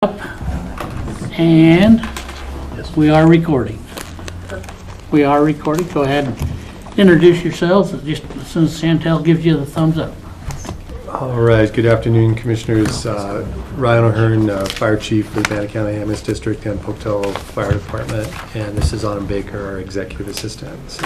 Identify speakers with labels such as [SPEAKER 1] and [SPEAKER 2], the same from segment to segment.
[SPEAKER 1] Up, and we are recording. We are recording. Go ahead and introduce yourselves just as soon as Chantel gives you the thumbs up.
[SPEAKER 2] All right, good afternoon, Commissioners. Ryan O'Hearn, Fire Chief for the Bannock County Ambulance District and Pocatello Fire Department, and this is Autumn Baker, our Executive Assistant. So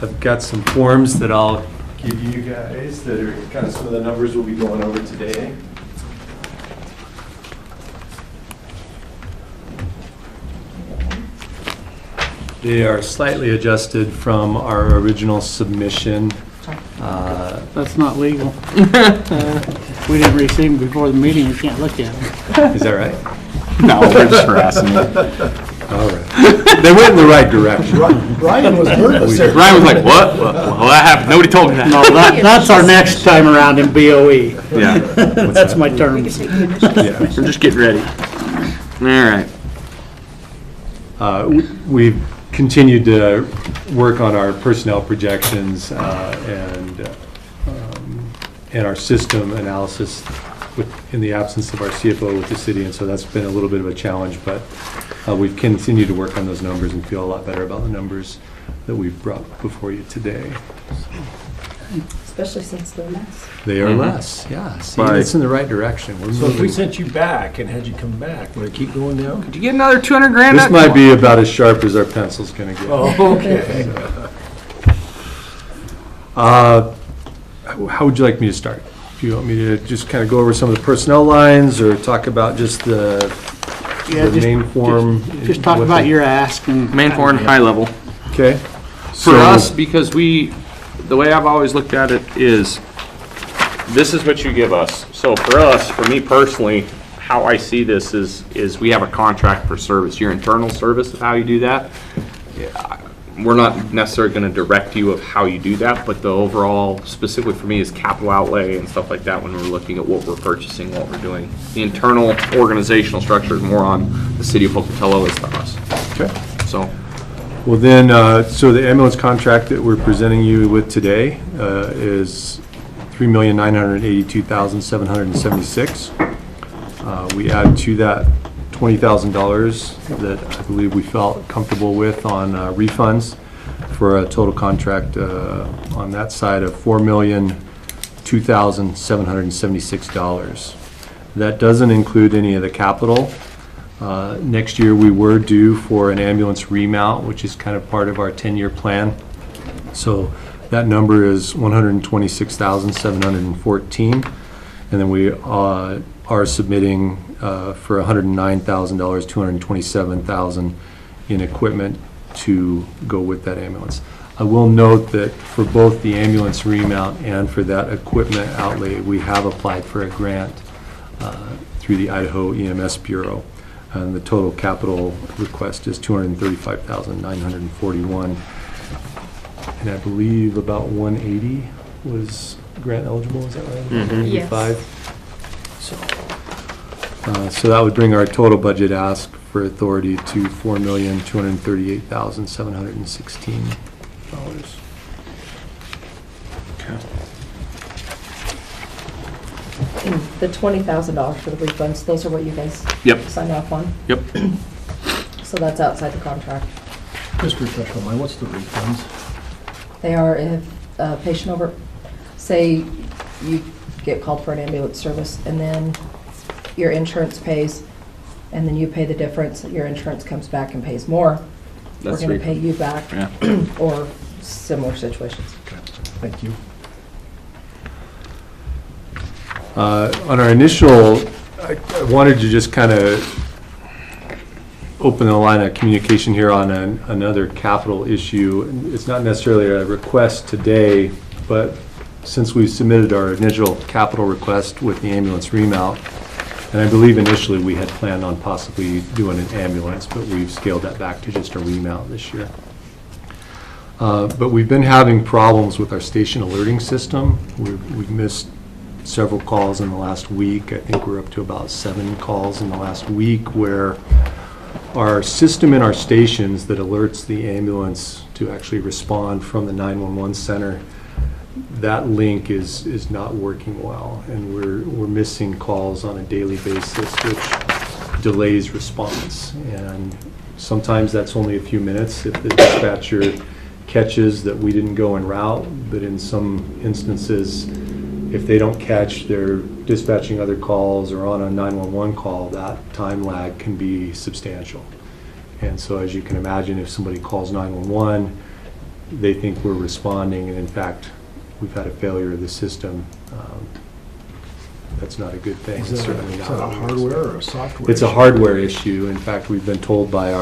[SPEAKER 2] I've got some forms that I'll give you guys that are kind of some of the numbers we'll be going over today. They are slightly adjusted from our original submission.
[SPEAKER 1] That's not legal. We didn't receive them before the meeting. We can't look at them.
[SPEAKER 2] Is that right?
[SPEAKER 3] No, we're just harassing you.
[SPEAKER 2] All right. They went in the right direction.
[SPEAKER 4] Ryan was nervous.
[SPEAKER 3] Ryan was like, what? Well, that happened. Nobody told me that.
[SPEAKER 1] No, that's our next time around in BOE.
[SPEAKER 3] Yeah.
[SPEAKER 1] That's my terms.
[SPEAKER 2] Yeah.
[SPEAKER 3] We're just getting ready. All right.
[SPEAKER 2] We've continued to work on our personnel projections and our system analysis in the absence of our CFO with the city, and so that's been a little bit of a challenge, but we've continued to work on those numbers and feel a lot better about the numbers that we've brought before you today.
[SPEAKER 5] Especially since they're less.
[SPEAKER 2] They are less, yeah. See,
[SPEAKER 3] Right.
[SPEAKER 2] it's in the right direction. We're
[SPEAKER 4] So if we
[SPEAKER 2] moving.
[SPEAKER 4] sent you back and had you come back, would it keep going down?
[SPEAKER 3] Did you get another 200 grand?
[SPEAKER 2] This might be about as sharp as our pencil's gonna get.
[SPEAKER 4] Oh, okay.
[SPEAKER 2] How would you like me to start? Do you want me to just kind of go over some of the personnel lines or talk about just the main form?
[SPEAKER 1] Just talk about your ask. And
[SPEAKER 3] Main foreign high level.
[SPEAKER 2] Okay.
[SPEAKER 3] For us, because the way I've always looked at it is, this is what you give us. So for us, for me personally, how I see this is we have a contract for service. Your internal service of how you do that. We're not necessarily going to direct you of how you do that, but the overall, specifically for me, is capital outlay and stuff like that when we're looking at what we're purchasing, what we're doing. The internal organizational structure is more on the city of Pocatello as to us.
[SPEAKER 2] Okay.
[SPEAKER 3] So,
[SPEAKER 2] Well then, so the ambulance contract that we're presenting you with today is $3,982,776. We add to that $20,000 that I believe we felt comfortable with on refunds for a total contract on that side of $4,002,776. That doesn't include any of the capital. Next year, we were due for an ambulance remount, which is kind of part of our 10-year plan. So that number is $126,714, and then we are submitting for $109,000, $227,000 in equipment to go with that ambulance. I will note that for both the ambulance remount and for that equipment outlay, we have applied for a grant through the Idaho EMS Bureau. And the total capital request is $235,941. And I believe about 180 was grant eligible, is that right?
[SPEAKER 3] Mhm.
[SPEAKER 5] Yes.
[SPEAKER 2] 185. So that would bring our total budget ask for authority to $4,238,716.
[SPEAKER 5] And the $20,000 for the refunds, those are what you guys
[SPEAKER 3] Yep.
[SPEAKER 5] signed off on?
[SPEAKER 3] Yep.
[SPEAKER 5] So that's outside the contract.
[SPEAKER 4] Just refresh my mind, what's the refunds?
[SPEAKER 5] They are if a patient over, say you get called for an ambulance service and then your insurance pays and then you pay the difference, your insurance comes back and pays more. We're
[SPEAKER 3] That's
[SPEAKER 5] going to pay you back
[SPEAKER 3] Yeah.
[SPEAKER 5] or similar situations.
[SPEAKER 4] Thank you.
[SPEAKER 2] On our initial, I wanted to just kind of open the line of communication here on another capital issue. It's not necessarily a request today, but since we submitted our initial capital request with the ambulance remount, and I believe initially we had planned on possibly doing an ambulance, but we've scaled that back to just a remount this year. But we've been having problems with our station alerting system. We've missed several calls in the last week. I think we're up to about 7 calls in the last week where our system in our stations that alerts the ambulance to actually respond from the 911 center, that link is not working well, and we're missing calls on a daily basis, which delays response. And sometimes that's only a few minutes if the dispatcher catches that we didn't go en route, but in some instances, if they don't catch, they're dispatching other calls or on a 911 call, that time lag can be substantial. And so as you can imagine, if somebody calls 911, they think we're responding, and in fact, we've had a failure of the system. That's not a good thing.
[SPEAKER 4] Is
[SPEAKER 2] It's
[SPEAKER 4] that
[SPEAKER 2] certainly
[SPEAKER 4] is
[SPEAKER 2] not
[SPEAKER 4] that a
[SPEAKER 2] what we
[SPEAKER 4] hardware
[SPEAKER 2] expect.
[SPEAKER 4] or a software?
[SPEAKER 2] It's a
[SPEAKER 4] issue?
[SPEAKER 2] hardware issue. In fact, we've been told by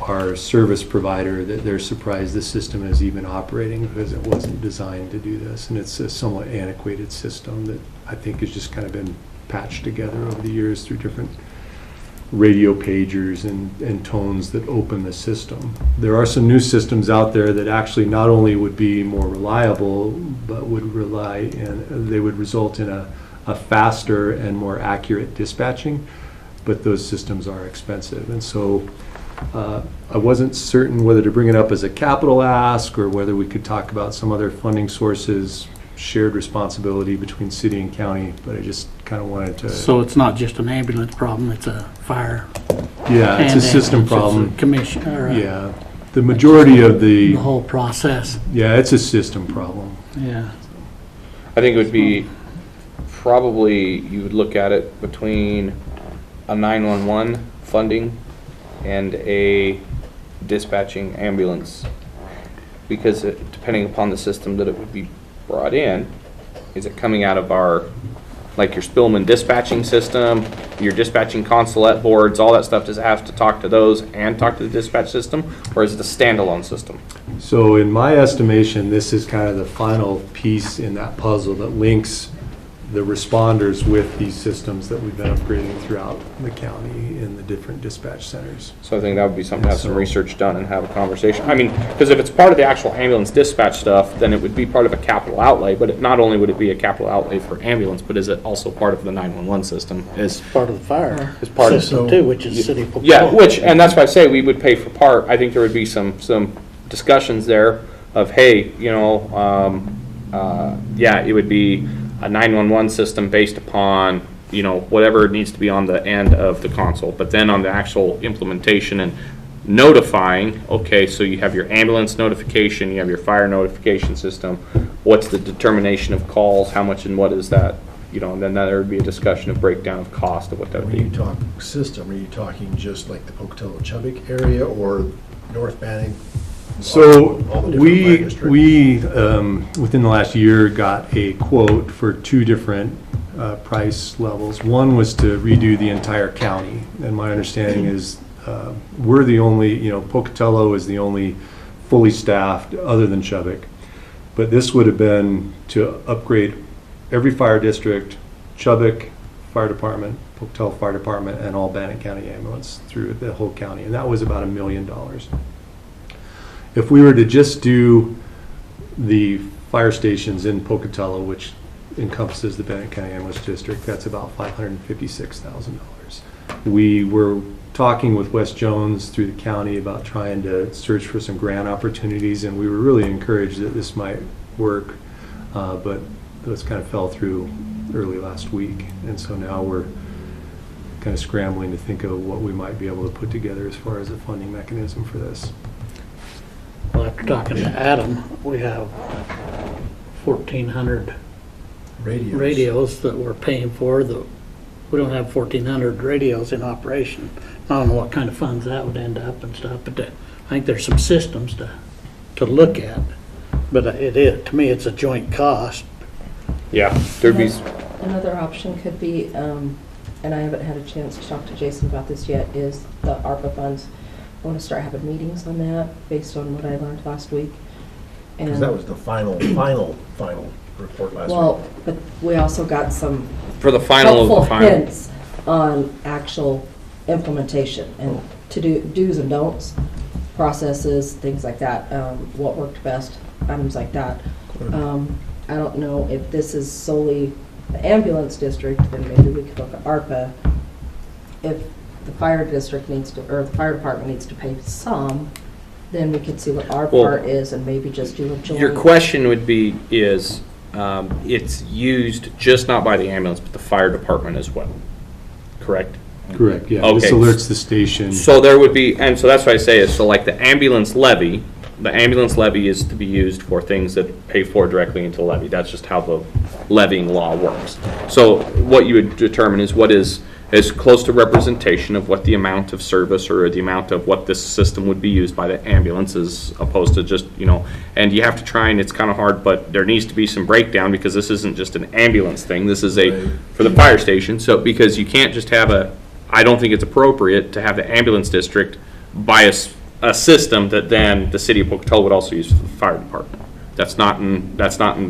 [SPEAKER 2] our service provider that they're surprised the system is even operating because it wasn't designed to do this. And it's a somewhat antiquated system that I think has just kind of been patched together over the years through different radio pagers and tones that open the system. There are some new systems out there that actually not only would be more reliable, but would they would result in a faster and more accurate dispatching, but those systems are expensive. And so I wasn't certain whether to bring it up as a capital ask or whether we could talk about some other funding sources, shared responsibility between city and county, but I just kind of wanted to.
[SPEAKER 1] So it's not just an ambulance problem, it's a fire.
[SPEAKER 2] Yeah, it's a
[SPEAKER 1] and
[SPEAKER 2] system
[SPEAKER 1] ambulance,
[SPEAKER 2] problem.
[SPEAKER 1] It's a commission, or
[SPEAKER 2] Yeah, the majority of
[SPEAKER 1] the whole process,
[SPEAKER 2] yeah, it's a system problem.
[SPEAKER 1] yeah.
[SPEAKER 3] I think it would be, probably, you would look at it between a 911 funding and a dispatching ambulance. Because depending upon the system that it would be brought in, is it coming out of our, like your Spillman dispatching system, your dispatching consulate boards, all that stuff, does it have to talk to those and talk to the dispatch system, or is it a standalone system?
[SPEAKER 2] So in my estimation, this is kind of the final piece in that puzzle that links the responders with these systems that we've been upgrading throughout the county in the different dispatch centers.
[SPEAKER 3] So I think that would be something to have some
[SPEAKER 2] So-
[SPEAKER 3] research done and have a conversation. I mean, because if it's part of the actual ambulance dispatch stuff, then it would be part of a capital outlay, but not only would it be a capital outlay for ambulance, but is it also part of the 911 system?
[SPEAKER 1] It's part of the fire
[SPEAKER 3] Is part of
[SPEAKER 1] system too, which is city.
[SPEAKER 3] Yeah, and that's why I say we would pay for part. I think there would be some discussions there of, hey, yeah, it would be a 911 system based upon, whatever needs to be on the end of the console. But then on the actual implementation and notifying, okay, so you have your ambulance notification, you have your fire notification system. What's the determination of calls? How much and what is that? And then there would be a discussion of breakdown of cost of what that would
[SPEAKER 4] When you
[SPEAKER 3] be.
[SPEAKER 4] talk system, are you talking just like the Pocatello-Chubbuck area or North Bannock?
[SPEAKER 2] So
[SPEAKER 4] All the different fire
[SPEAKER 2] we
[SPEAKER 4] districts?
[SPEAKER 2] within the last year got a quote for two different price levels. One was to redo the entire county, and my understanding is we're the only, Pocatello is the only fully staffed other than Chubbuck. But this would have been to upgrade every fire district, Chubbuck Fire Department, Pocatello Fire Department, and all Bannock County ambulance through the whole county, and that was about $1 million. If we were to just do the fire stations in Pocatello, which encompasses the Bannock County Ambulance District, that's about $556,000. We were talking with Wes Jones through the county about trying to search for some grant opportunities, and we were really encouraged that this might work, but those kind of fell through early last week, and so now we're kind of scrambling to think of what we might be able to put together as far as a funding mechanism for this.
[SPEAKER 1] Well, after talking to Adam, we have 1,400 radios that we're paying for. We don't have 1,400 radios in operation. I don't know what kind of funds that would end up and stuff, but I think there's some systems to look at. But to me, it's a joint cost.
[SPEAKER 3] Yeah, there'd be,
[SPEAKER 5] Another option could be, and I haven't had a chance to talk to Jason about this yet, is the ARPA funds. I want to start having meetings on that based on what I learned last week.
[SPEAKER 4] Because that was the final report last week.
[SPEAKER 5] Well, but we also got some
[SPEAKER 3] for the final of
[SPEAKER 5] helpful
[SPEAKER 3] the final.
[SPEAKER 5] hints on actual implementation and to do do's and don'ts, processes, things like that, what worked best, items like that. I don't know if this is solely the ambulance district, then maybe we could look at ARPA. If the fire district needs to, or the fire department needs to pay some, then we could see what our
[SPEAKER 3] Well,
[SPEAKER 5] part is and maybe just do a joint.
[SPEAKER 3] Your question would be, it's used just not by the ambulance, but the fire department as well, correct?
[SPEAKER 2] Correct, yeah. This
[SPEAKER 3] Okay.
[SPEAKER 2] alerts the station.
[SPEAKER 3] So there would be, and so that's what I say is, so like the ambulance levy is to be used for things that pay for directly into the levy. That's just how the levying law works. So what you would determine is what is as close to representation of what the amount of service or the amount of what this system would be used by the ambulance as opposed to just, and you have to try, and it's kind of hard, but there needs to be some breakdown because this isn't just an ambulance thing. This is for the fire station. So because you can't just have I don't think it's appropriate to have the ambulance district buy a system that then the city of Pocatello would also use for the fire department. That's not in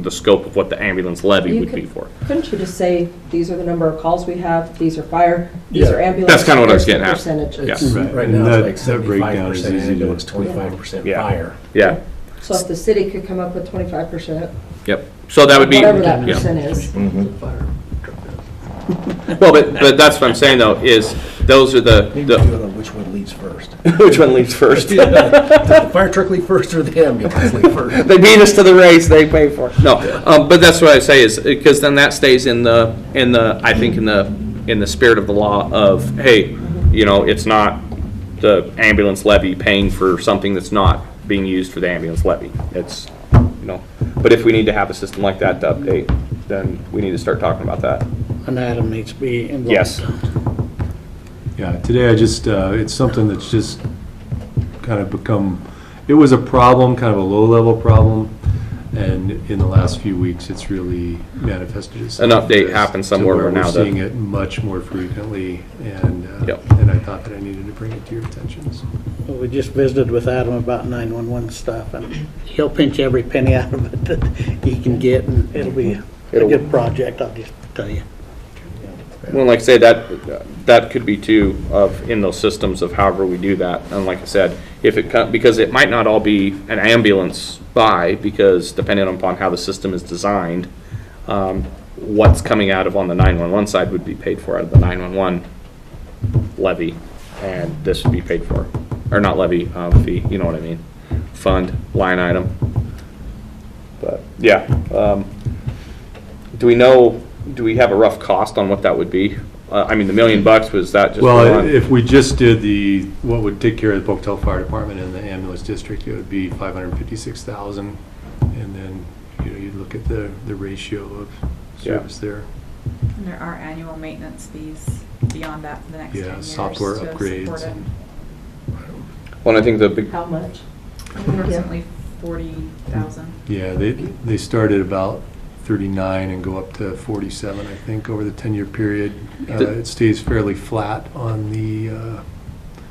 [SPEAKER 3] the scope of what the ambulance levy would be for.
[SPEAKER 5] Couldn't you just say, these are the number of calls we have, these are fire, these are ambulance?
[SPEAKER 3] That's kind of what I was
[SPEAKER 5] here's the
[SPEAKER 3] getting at.
[SPEAKER 5] percentages.
[SPEAKER 3] Yeah.
[SPEAKER 4] Right
[SPEAKER 2] And
[SPEAKER 4] now, it's
[SPEAKER 2] that
[SPEAKER 4] like
[SPEAKER 2] breakdown is
[SPEAKER 4] 75%
[SPEAKER 2] easy to
[SPEAKER 4] ambulance,
[SPEAKER 2] explain.
[SPEAKER 4] 25%
[SPEAKER 3] Yeah.
[SPEAKER 4] fire.
[SPEAKER 3] Yeah,
[SPEAKER 5] So if the city could come up with 25%,
[SPEAKER 3] yep. So that would be,
[SPEAKER 5] whatever that
[SPEAKER 3] yeah.
[SPEAKER 5] percent is.
[SPEAKER 3] Well, but that's what I'm saying though, is those are
[SPEAKER 4] Maybe do
[SPEAKER 3] the
[SPEAKER 4] it on which one leaves first.
[SPEAKER 3] which one leaves first?
[SPEAKER 4] Does the fire truck leave first or the ambulance leave first?
[SPEAKER 3] They beat us to the race, they pay for it. No, but that's what I say is, because then that stays in the, I think in the spirit of the law of, hey, it's not the ambulance levy paying for something that's not being used for the ambulance levy. It's, but if we need to have a system like that to update, then we need to start talking about that.
[SPEAKER 1] And Adam needs to be involved.
[SPEAKER 3] Yes.
[SPEAKER 2] Yeah, today it's something that's just kind of become, it was a problem, kind of a low-level problem, and in the last few weeks, it's really manifested itself.
[SPEAKER 3] An update happened somewhere
[SPEAKER 2] to where
[SPEAKER 3] where now
[SPEAKER 2] we're
[SPEAKER 3] the-
[SPEAKER 2] seeing it much more frequently, and
[SPEAKER 3] Yep.
[SPEAKER 2] and I thought that I needed to bring it to your attention. So.
[SPEAKER 1] Well, we just visited with Adam about 911 stuff, and he'll pinch every penny out of it that he can get, and it'll be a good project, I'll just tell you.
[SPEAKER 3] Well, like I say, that could be too, in those systems of however we do that. And like I said, because it might not all be an ambulance buy, because depending upon how the system is designed, what's coming out of on the 911 side would be paid for out of the 911 levy, and this would be paid for, or not levy, fee, you know what I mean? Fund, line item. But, yeah, do we have a rough cost on what that would be? I mean, the $1 million, was that just?
[SPEAKER 2] Well,
[SPEAKER 3] one?
[SPEAKER 2] if we just did what would take care of the Pocatello Fire Department and the ambulance district, it would be $556,000, and then you'd look at the ratio of service there.
[SPEAKER 6] And there are annual maintenance fees beyond that for the next 10 years.
[SPEAKER 2] Software
[SPEAKER 6] to
[SPEAKER 2] upgrades.
[SPEAKER 6] support it.
[SPEAKER 3] Well, I think the big,
[SPEAKER 5] How much?
[SPEAKER 6] Approximately 40,000.
[SPEAKER 2] Yeah, they started about 39 and go up to 47, I think, over the 10-year period. It stays fairly flat on the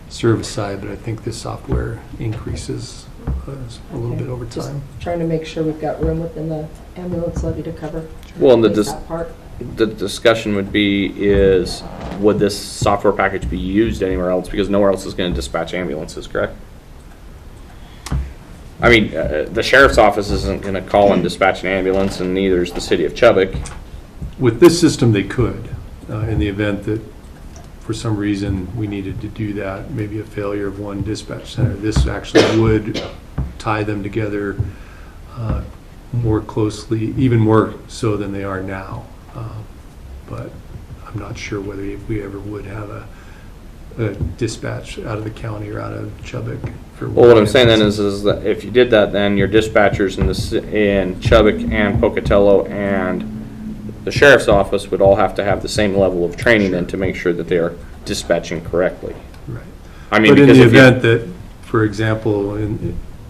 [SPEAKER 2] service side, but I think the software increases a little bit over
[SPEAKER 5] Just
[SPEAKER 2] time.
[SPEAKER 5] trying to make sure we've got room within the ambulance levy to cover.
[SPEAKER 3] Well, and
[SPEAKER 5] at least that part.
[SPEAKER 3] the discussion would be is, would this software package be used anywhere else? Because nowhere else is going to dispatch ambulances, correct? I mean, the sheriff's office isn't going to call and dispatch an ambulance, and neither is the city of Chubbuck.
[SPEAKER 2] With this system, they could, in the event that for some reason we needed to do that, maybe a failure of one dispatch center. This actually would tie them together more closely, even more so than they are now. But I'm not sure whether we ever would have a dispatch out of the county or out of Chubbuck.
[SPEAKER 3] Well, what I'm saying then is that if you did that, then your dispatchers in Chubbuck and Pocatello and the sheriff's office would all have to have the same level of training then to make sure that they are dispatching correctly.
[SPEAKER 2] Right.
[SPEAKER 3] I mean,
[SPEAKER 2] But in
[SPEAKER 3] because
[SPEAKER 2] the
[SPEAKER 3] if you-
[SPEAKER 2] event that, for example,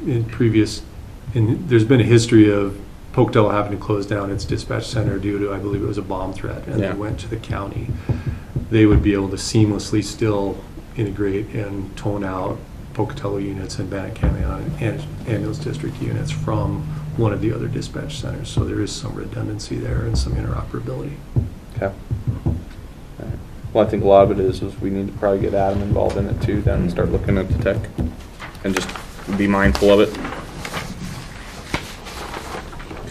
[SPEAKER 2] there's been a history of Pocatello having to close down its dispatch center due to, I believe it was a bomb threat, and
[SPEAKER 3] Yeah.
[SPEAKER 2] they went to the county, they would be able to seamlessly still integrate and tone out Pocatello units and Bannock County and ambulance district units from one of the other dispatch centers. So there is some redundancy there and some interoperability.
[SPEAKER 3] Okay. Well, I think a lot of it is we need to probably get Adam involved in it too, then and start looking at the tech and just be mindful of it.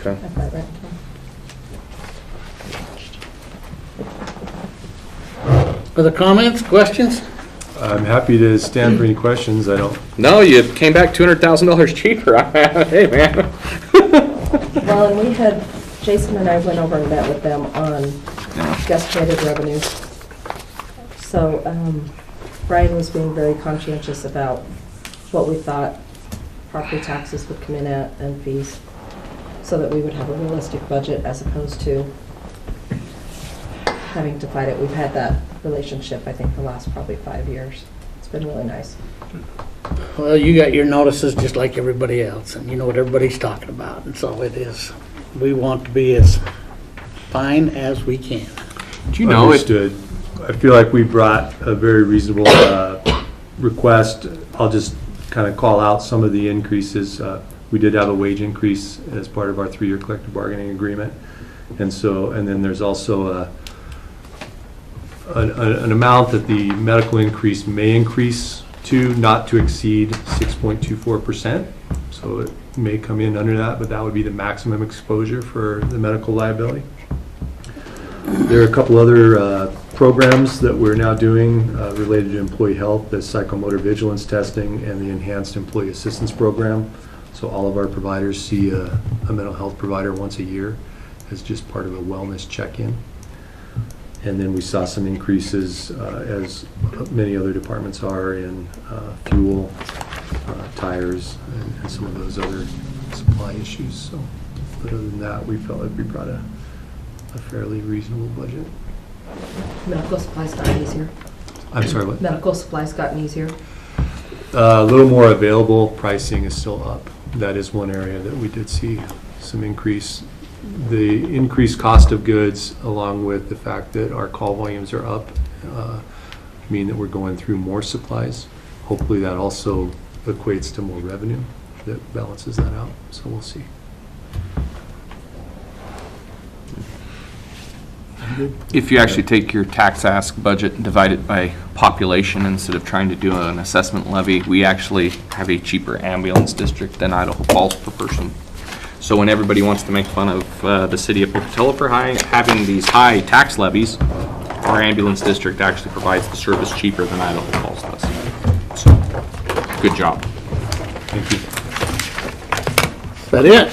[SPEAKER 3] Okay.
[SPEAKER 5] I've got it right.
[SPEAKER 1] Other comments, questions?
[SPEAKER 2] I'm happy to stand for any questions. I don't.
[SPEAKER 3] No, you came back $200,000 cheaper. Hey, man.
[SPEAKER 5] Well, and we had, Jason and I went over and met with them on guesstimated revenues. So Brian was being very conscientious about what we thought property taxes would come in at and fees, so that we would have a realistic budget as opposed to having to fight it. We've had that relationship, I think, the last probably 5 years. It's been really nice.
[SPEAKER 1] Well, you got your notices just like everybody else, and you know what everybody's talking about, and so it is. We want to be as fine as we can.
[SPEAKER 3] Do you know it?
[SPEAKER 2] Understood. I feel like we brought a very reasonable request. I'll just kind of call out some of the increases. We did have a wage increase as part of our 3-year collective bargaining agreement. And then there's also an amount that the medical increase may increase to, not to exceed 6.24%. So it may come in under that, but that would be the maximum exposure for the medical liability. There are a couple other programs that we're now doing related to employee health, the psychomotor vigilance testing and the enhanced employee assistance program. So all of our providers see a mental health provider once a year as just part of a wellness check-in. And then we saw some increases, as many other departments are, in fuel, tires, and some of those other supply issues. So other than that, we felt like we brought a fairly reasonable budget.
[SPEAKER 5] Medical supplies gotten easier.
[SPEAKER 2] I'm sorry, what?
[SPEAKER 5] Medical supplies gotten easier.
[SPEAKER 2] A little more available. Pricing is still up. That is one area that we did see some increase. The increased cost of goods, along with the fact that our call volumes are up, mean that we're going through more supplies. Hopefully that also equates to more revenue that balances that out. So we'll see.
[SPEAKER 3] If you actually take your tax ask budget and divide it by population instead of trying to do an assessment levy, we actually have a cheaper ambulance district than Idaho Falls per person. So when everybody wants to make fun of the city of Pocatello for having these high tax levies, our ambulance district actually provides the service cheaper than Idaho Falls does. So, good job.
[SPEAKER 2] Thank you.
[SPEAKER 1] Is that it?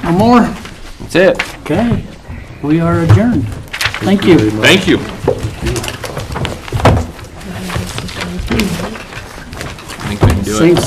[SPEAKER 1] No more?
[SPEAKER 3] That's it.
[SPEAKER 1] Okay, we are adjourned. Thank you.
[SPEAKER 2] very much.
[SPEAKER 3] Thank you. I think we can do it.
[SPEAKER 1] Same